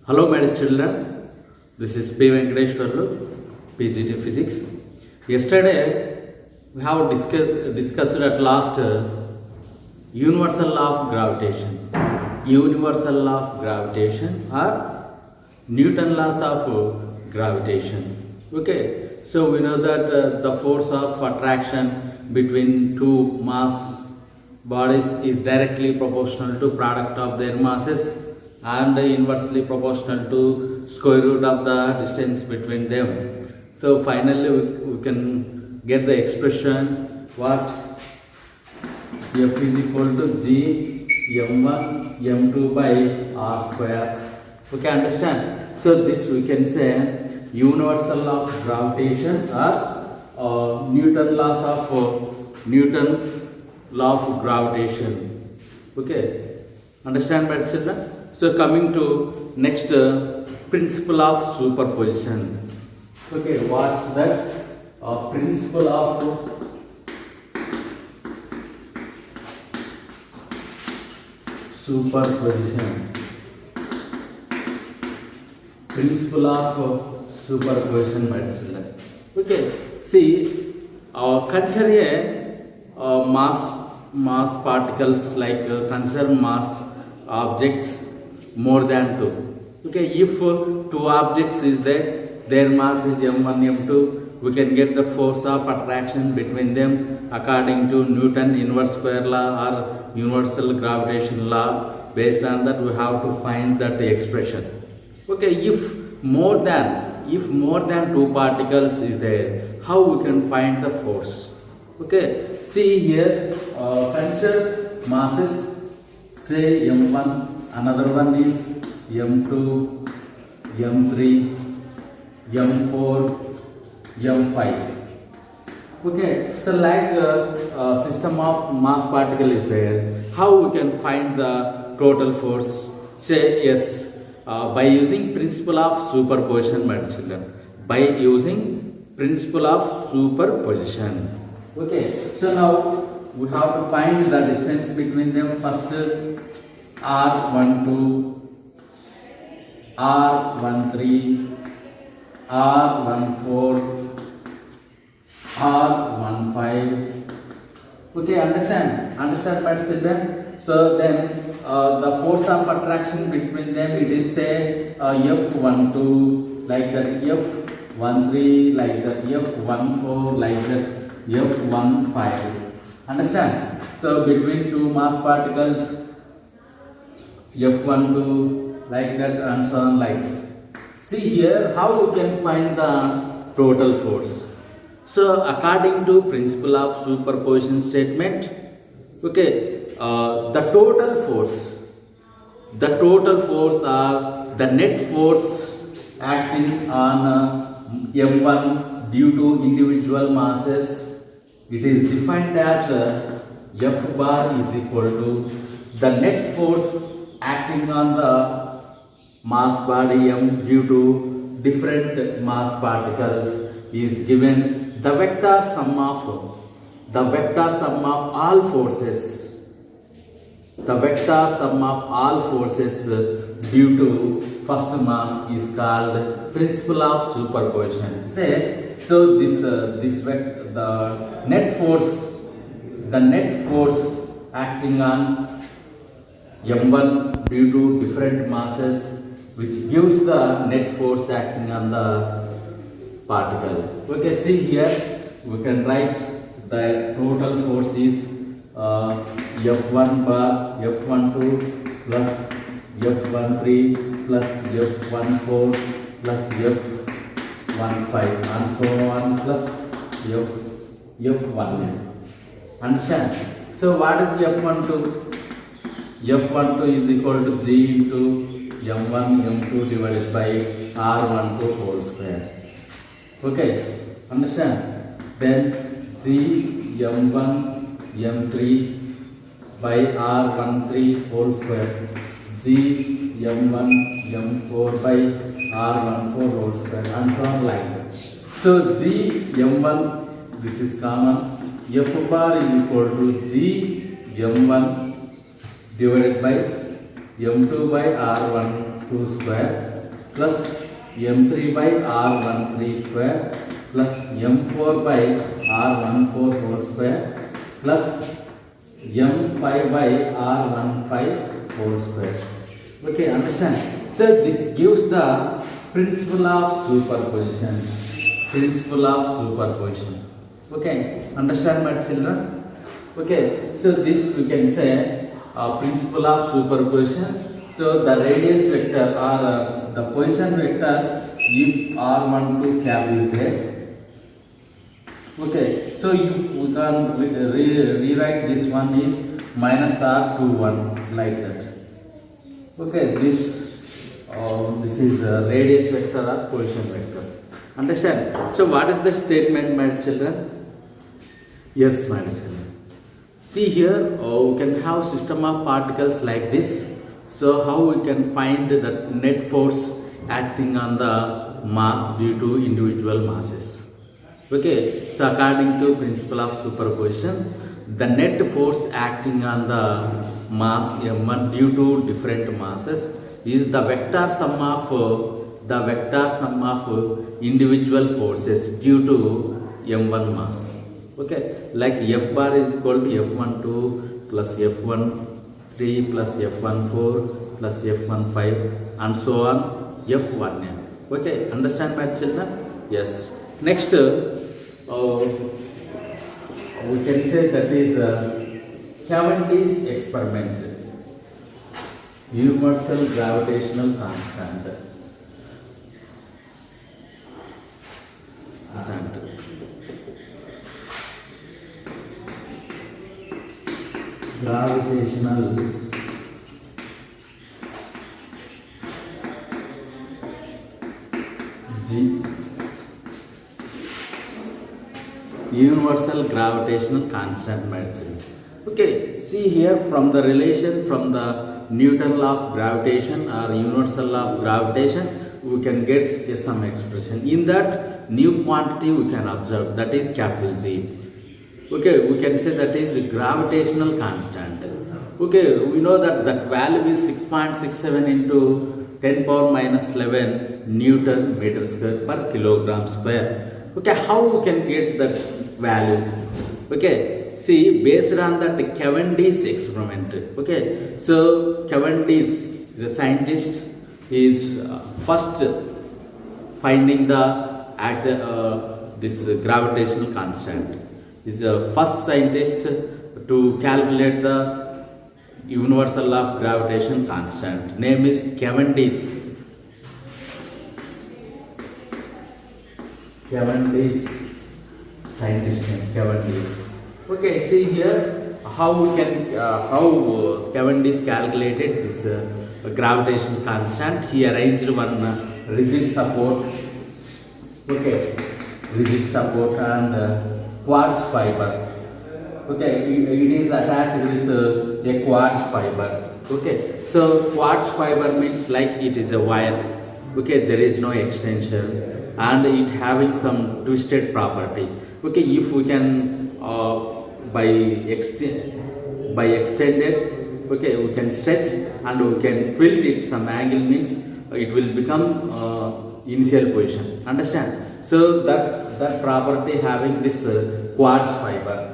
Hello, my dear children. This is P. Venkateshwarlu, PGT Physics. Yesterday, we have discussed at last universal law of gravitation. Universal law of gravitation or Newton laws of gravitation. Okay, so we know that the force of attraction between two mass bodies is directly proportional to product of their masses and inversely proportional to square root of the distance between them. So finally we can get the expression what F is equal to G m1 m2 by r square. Okay, understand? So this we can say universal law of gravitation or Newton law of gravitation. Okay, understand, my children? So coming to next principle of superposition. Okay, what's that? Principle of superposition. Principle of superposition, my children. Okay, see, consider a mass particles like consider mass objects more than 2. Okay, if two objects is there, their mass is m1 m2, we can get the force of attraction between them according to Newton inverse square law or universal gravitation law. Based on that we have to find that expression. Okay, if more than two particles is there, how we can find the force? Okay, see here, consider masses, say m1, another one is m2, m3, m4, m5. Okay, so like system of mass particle is there, how we can find the total force? Say yes, by using principle of superposition, my children. By using principle of superposition. Okay, so now we have to find the distance between them. First R12, R13, R14, R15. Okay, understand, my children? So then the force of attraction between them, it is say F12 like that, F13 like that, F14 like that, F15. Understand? So between two mass particles, F12 like that and so on like that. See here how we can find the total force. So according to principle of superposition statement, okay, the total force are the net force acting on m1 due to individual masses. It is defined as F bar is equal to the net force acting on the mass body m due to different mass particles is given the vector sum of all forces. The vector sum of all forces due to first mass is called principle of superposition. Say, so this vector, the net force acting on m1 due to different masses, which gives the net force acting on the particle. Okay, see here we can write the total force is F1 bar F12 plus F13 plus F14 plus F15 and so on plus F1. Understand? So what is F12? F12 is equal to G into m1 m2 divided by r12 whole square. Okay, understand? Then G m1 m3 by r13 whole square, G m1 m4 by r14 whole square and so on like that. So G m1, this is common, F bar is equal to G m1 divided by m2 by r12 square plus m3 by r13 square plus m4 by r14 whole square plus m5 by r15 whole square. Okay, understand? So this gives the principle of superposition. Principle of superposition. Okay, understand my children? Okay, so this we can say principle of superposition. So the radius vector or the position vector if r12 cap is there. Okay, so if we can rewrite this one is minus r21 like that. Okay, this is radius vector or position vector. Understand? So what is the statement, my children? Yes, my children. See here, we can have system of particles like this. So how we can find the net force acting on the mass due to individual masses? Okay, so according to principle of superposition, the net force acting on the mass m1 due to different masses is the vector sum of individual forces due to m1 mass. Okay, like F bar is equal to F12 plus F13 plus F14 plus F15 and so on F1n. Okay, understand my children? Yes. Next, we can say that is Cavendish's experiment. Universal gravitational constant. Gravitational universal gravitational constant medicine. Okay, see here from the relation from the Newton law of gravitation or universal law of gravitation, we can get some expression. In that new quantity we can observe, that is capital G. Okay, we can say that is gravitational constant. Okay, we know that that value is 6.67 into 10 power minus 11 Newton meter square per kilogram square. Okay, how we can get that value? Okay, see, based on that Cavendish experiment. Okay, so Cavendish is a scientist. He is first finding the this gravitational constant. He is the first scientist to calculate the universal law of gravitation constant. Name is Cavendish. Cavendish, scientist name Cavendish. Okay, see here how we can how Cavendish calculated this gravitational constant. He arranged one rigid support. Okay, rigid support and quartz fiber. Okay, it is attached with a quartz fiber. Okay, so quartz fiber means like it is a wire. Okay, there is no extension and it having some twisted property. Okay, if we can by extended, okay, we can stretch and we can tilt it some angle, means it will become initial position. Understand? So that property having this quartz fiber.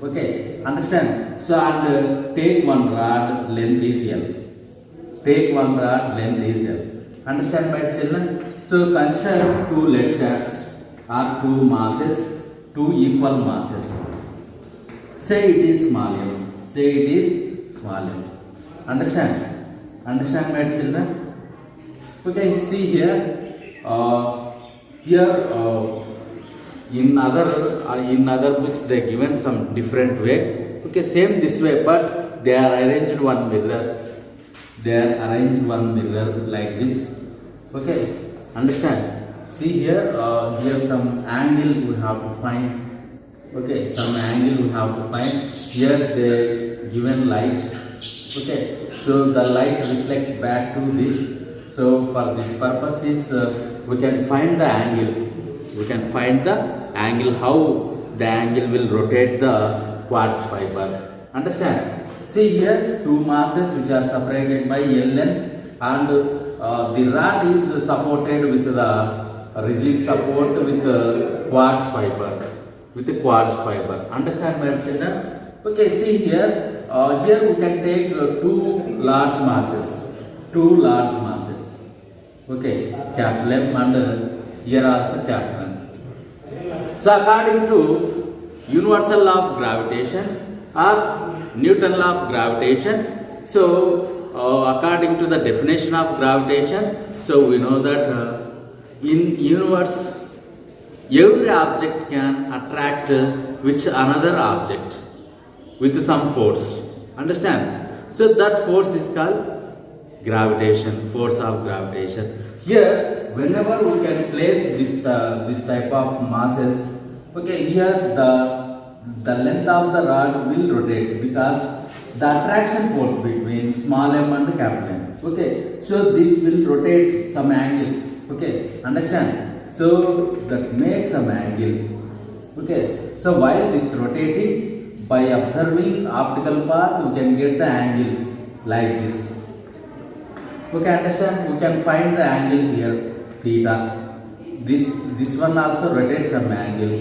Okay, understand? So and take one rod, length is L. Take one rod, length is L. Understand, my children? So consider two lead shards or two masses, two equal masses. Say it is small m. Say it is small m. Understand? Understand, my children? Okay, see here. In other books they given some different way. Okay, same this way, but they are arranged one mirror. They are arranged one mirror like this. Okay, understand? See here, here some angle we have to find. Okay, some angle we have to find. Here they given light. Okay, so the light reflect back to this. So for this purpose is we can find the angle. We can find the angle, how the angle will rotate the quartz fiber. Understand? See here two masses which are separated by L length and the rod is supported with the rigid support with quartz fiber, understand my children? Okay, see here, here we can take two large masses, okay, capillum and here also capillum. So according to universal law of gravitation or Newton law of gravitation, so according to the definition of gravitation, so we know that in universe every object can attract which another object with some force, understand? So that force is called gravitation, force of gravitation. Here whenever we can place this type of masses, okay, here the length of the rod will rotate because the attraction force between small m and capital M, okay, so this will rotate some angle, okay, understand? So that makes some angle, okay. So while this rotating, by observing optical path we can get the angle like this, okay, understand? We can find the angle here, theta. This one also rotates some angle,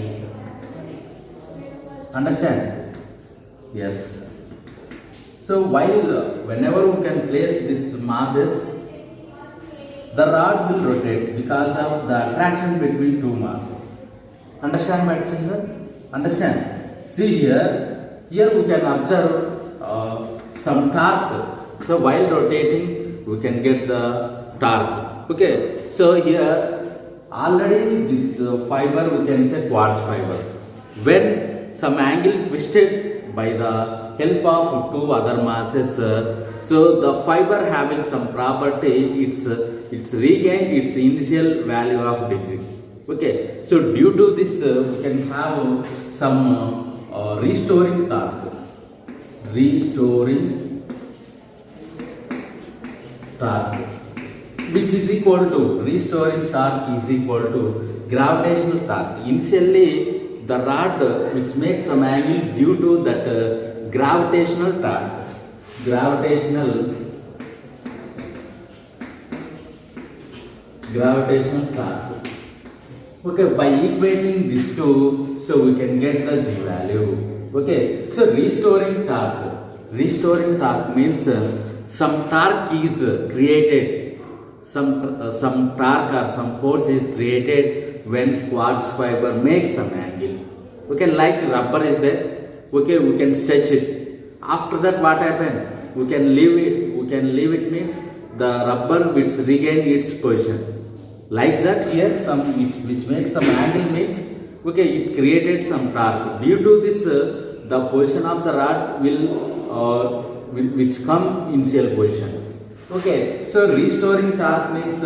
understand? Yes. So while whenever we can place these masses, the rod will rotate because of the attraction between two masses, understand my children? Understand? See here we can observe some torque. So while rotating we can get the torque, okay. So here already this fiber we can say quartz fiber. When some angle twisted by the help of two other masses, so the fiber having some property, it's regained its initial value of degree, okay. So due to this we can have some restoring torque, which is equal to, restoring torque is equal to gravitational torque. Initially the rod which makes some angle due to that gravitational torque, okay. By equating these two, so we can get the G value, okay. So restoring torque means some torque is created, some torque or some force is created when quartz fiber makes some angle, okay. Like rubber is there, okay, we can stretch it. After that what happen? We can leave it means the rubber which regain its position. Like that here some which makes some angle means, okay, it created some torque. Due to this the position of the rod will which come initial position, okay. So restoring torque means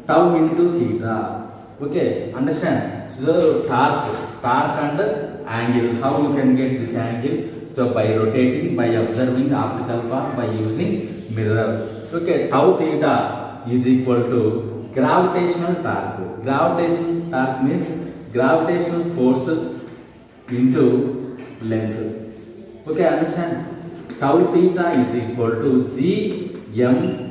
tau into theta, okay, understand? So torque and angle, how you can get this angle? So by rotating, by observing optical path, by using mirror, okay. Tau theta is equal to gravitational torque. Gravitational torque means gravitational force into length, okay, understand? Tau theta is equal to Gmm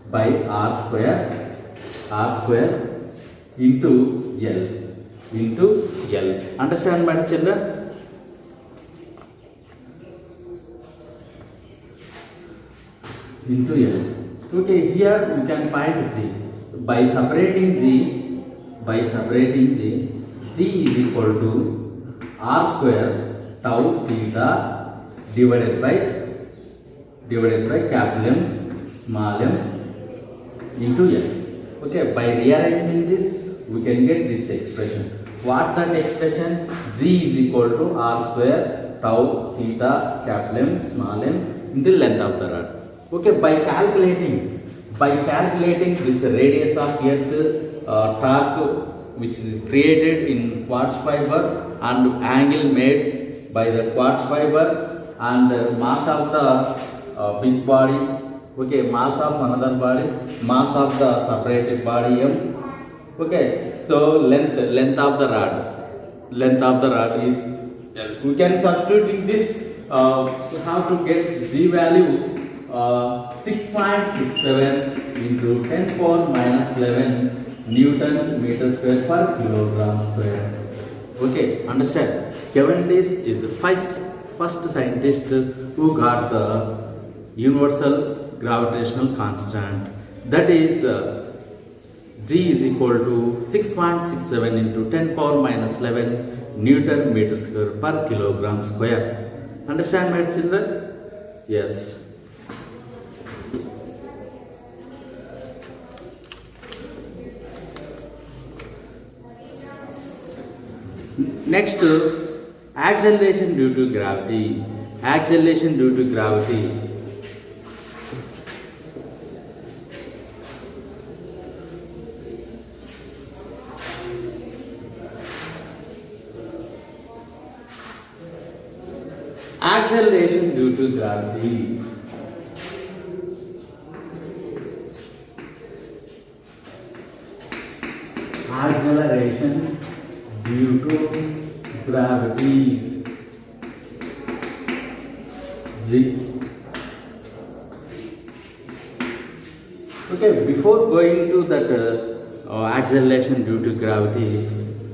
by r square into L, understand my children? Into L, okay. Here we can find G by separating G, G is equal to r square tau theta divided by capital M small m into L, okay. By rearranging this we can get this expression. What that expression? G is equal to r square tau theta capital M small m into length of the rod, okay. By calculating this radius of earth torque which is created in quartz fiber and angle made by the quartz fiber and mass of the big body, okay, mass of another body, mass of the separated body m, okay. So length of the rod is, we can substitute in this we have to get z value 6.67 into 10 power minus 11 Newton meter square per kilogram square. Okay, understand? Cavendish is the first scientist who got the universal gravitational constant, that is g is equal to 6.67 into 10 power minus 11 Newton meter square per kilogram square. Understand, my children? Yes. Next, acceleration due to gravity. Acceleration due to gravity. Acceleration due to gravity. Acceleration due to gravity. G. Okay, before going to that acceleration due to gravity,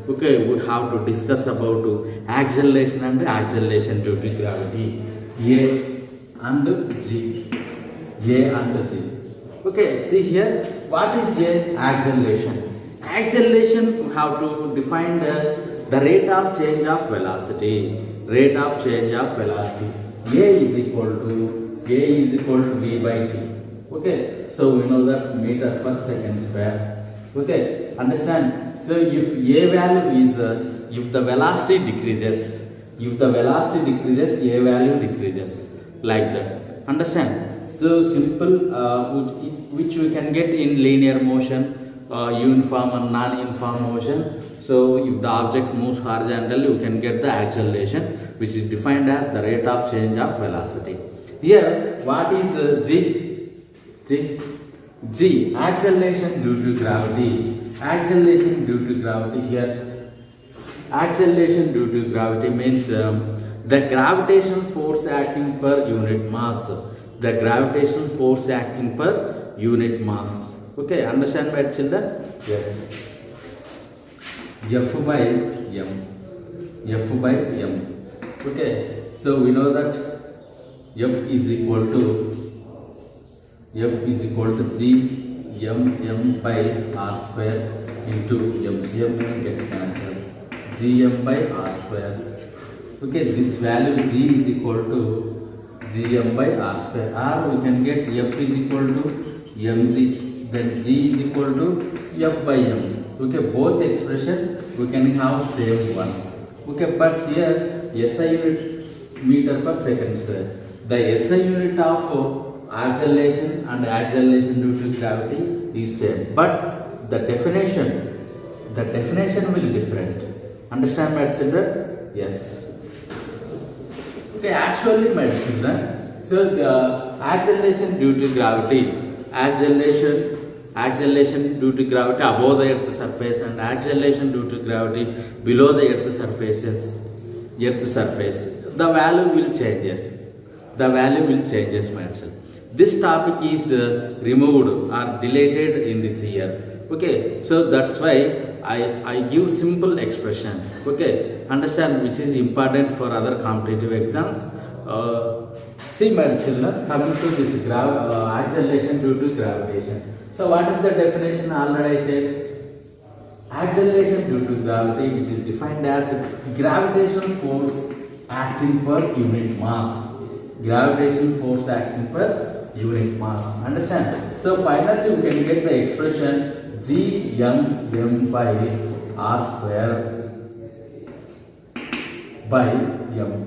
okay, we would have to discuss about acceleration and acceleration due to gravity. A and G. A and G. Okay, see here, what is A? Acceleration. Acceleration, we have to define the rate of change of velocity. Rate of change of velocity. A is equal to v by t. Okay, so we know that meter per second square. Okay, understand? So if a value is if the velocity decreases, a value decreases, like that. Understand? So simple, which we can get in linear motion, uniform and non-uniform motion. So if the object moves horizontally, you can get the acceleration, which is defined as the rate of change of velocity. Here, what is G? Acceleration due to gravity. Acceleration due to gravity here. Acceleration due to gravity means the gravitational force acting per unit mass. The gravitational force acting per unit mass. Okay, understand, my children? Yes. F by m. Okay, so we know that F is equal to G m by r square into m gets cancelled. Gm by r square. Okay, this value G is equal to Gm by r square. Or we can get F is equal to mg. Then G is equal to F by m. Okay, both expression we can have same one. Okay, but here SI unit meter per second square. The SI unit of acceleration and acceleration due to gravity is same, but the definition will be different. Understand, my children? Yes. Okay, actually, my children, so the acceleration due to gravity, acceleration due to gravity above the earth surface and acceleration due to gravity below the earth surface, the value will changes. My children. This topic is removed or deleted in this year. Okay, so that's why I give simple expression. Okay, understand, which is important for other competitive exams. See, my children, coming to this acceleration due to gravitation. So what is the definition? Already I said, acceleration due to gravity, which is defined as gravitational force acting per unit mass. Gravitational force acting per unit mass. Understand? So finally we can get the expression Gm by r square by m.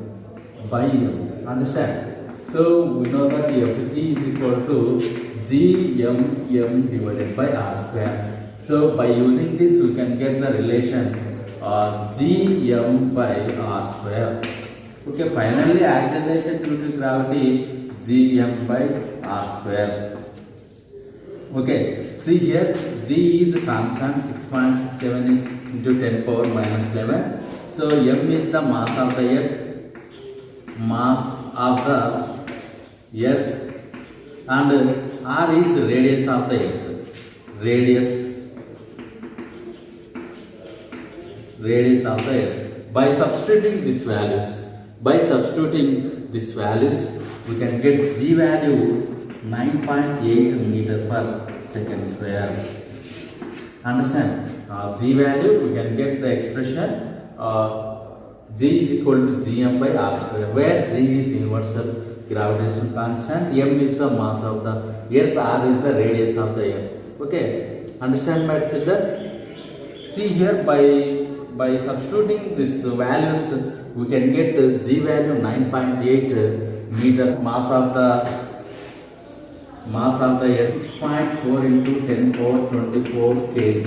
Understand? So we know that Fg is equal to Gm divided by r square. So by using this we can get the relation Gm by r square. Okay, finally acceleration due to gravity Gm by r square. Okay, see here G is constant 6.67 into 10 power minus 11. So m is the mass of the earth. Mass of the earth, and r is radius of the earth. Radius of the earth. By substituting these values, we can get g value 9.8 meter per second square. Understand? G value, we can get the expression g is equal to gm by r square, where g is universal gravitation constant, m is the mass of the earth, r is the radius of the earth. Okay, understand my children? See here, by substituting these values, we can get g value 9.8 meter, mass of the earth 6.4 into 10 power 24 kg.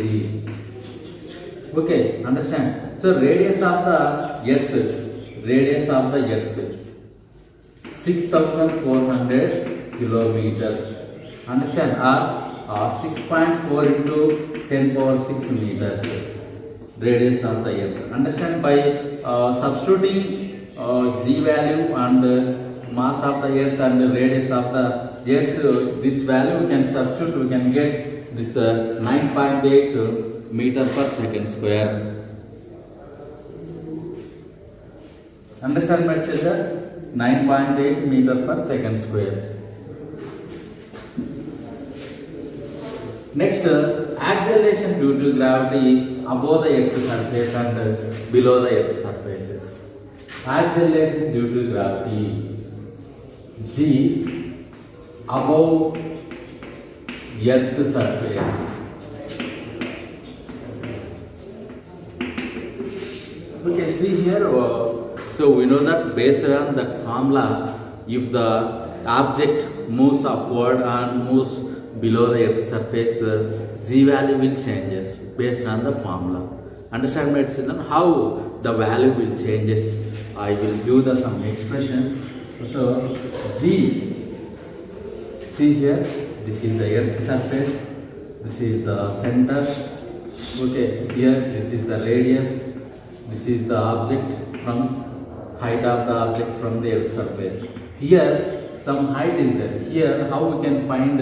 Okay, understand? So radius of the earth 6,400 kilometers. Understand? Or 6.4 into 10 power 6 meters. Radius of the earth. Understand? By substituting g value and mass of the earth and radius of the earth, this value we can substitute, we can get this 9.8 meter per second square. Understand my children? 9.8 meter per second square. Next, acceleration due to gravity above the earth's surface and below the earth's surfaces. Acceleration due to gravity, g above earth's surface. Okay, see here, so we know that based on that formula, if the object moves upward and moves below the earth's surface, g value will changes based on the formula. Understand my children? How the value will changes? I will give the some expression. So g, see here, this is the earth's surface, this is the center. Okay, here this is the radius, this is the object, from height of the object from the earth's surface. Here some height is there. Here how we can find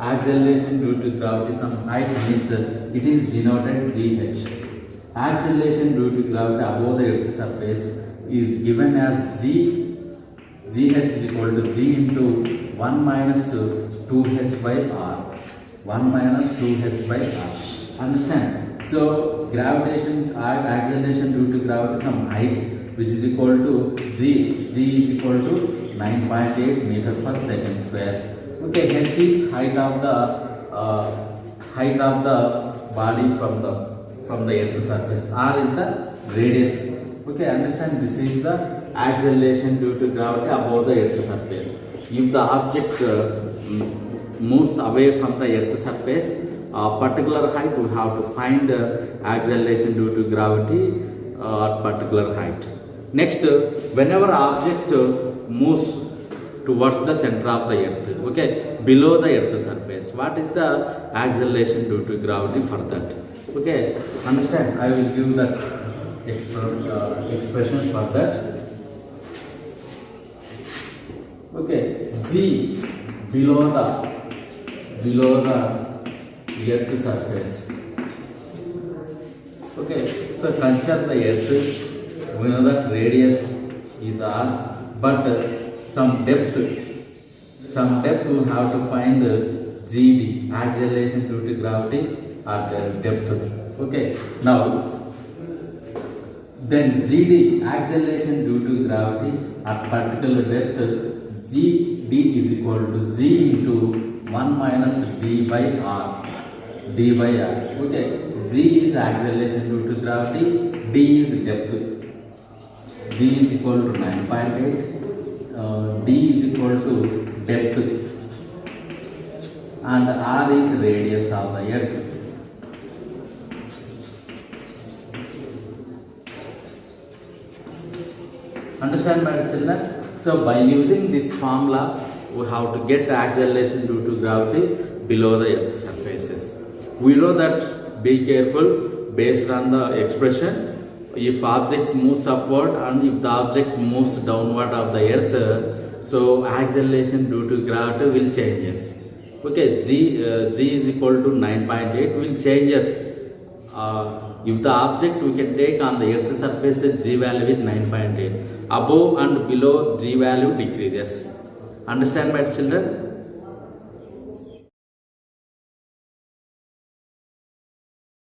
acceleration due to gravity? Some height means it is denoted gh. Acceleration due to gravity above the earth's surface is given as gh is equal to g into 1 minus 2h by r. 1 minus 2h by r. Understand? So acceleration due to gravity, some height which is equal to g is equal to 9.8 meter per second square. Okay, h is height of the body from the earth's surface. R is the radius. Okay, understand? This is the acceleration due to gravity above the earth's surface. If the object moves away from the earth's surface, a particular height, we have to find acceleration due to gravity at particular height. Next, whenever object moves towards the center of the earth, okay, below the earth's surface, what is the acceleration due to gravity for that? Okay, understand? I will give that expression for that. Okay, g below the earth's surface. Okay, so consider the earth. We know that radius is r, but some depth we have to find gd, acceleration due to gravity at depth. Okay, now then gd, acceleration due to gravity at particular depth, gd is equal to g into 1 minus d by r. Okay, g is acceleration due to gravity, d is depth. G is equal to 9.8, d is equal to depth, and r is radius of the earth. Understand my children? So by using this formula, we have to get acceleration due to gravity below the earth's surfaces. We know that, be careful, based on the expression, if object moves upward and if the object moves downward of the earth, so acceleration due to gravity will changes. Okay, g is equal to 9.8 will changes. If the object we can take on the earth surface, g value is 9.8. Above and below, g value decreases. Understand, my children?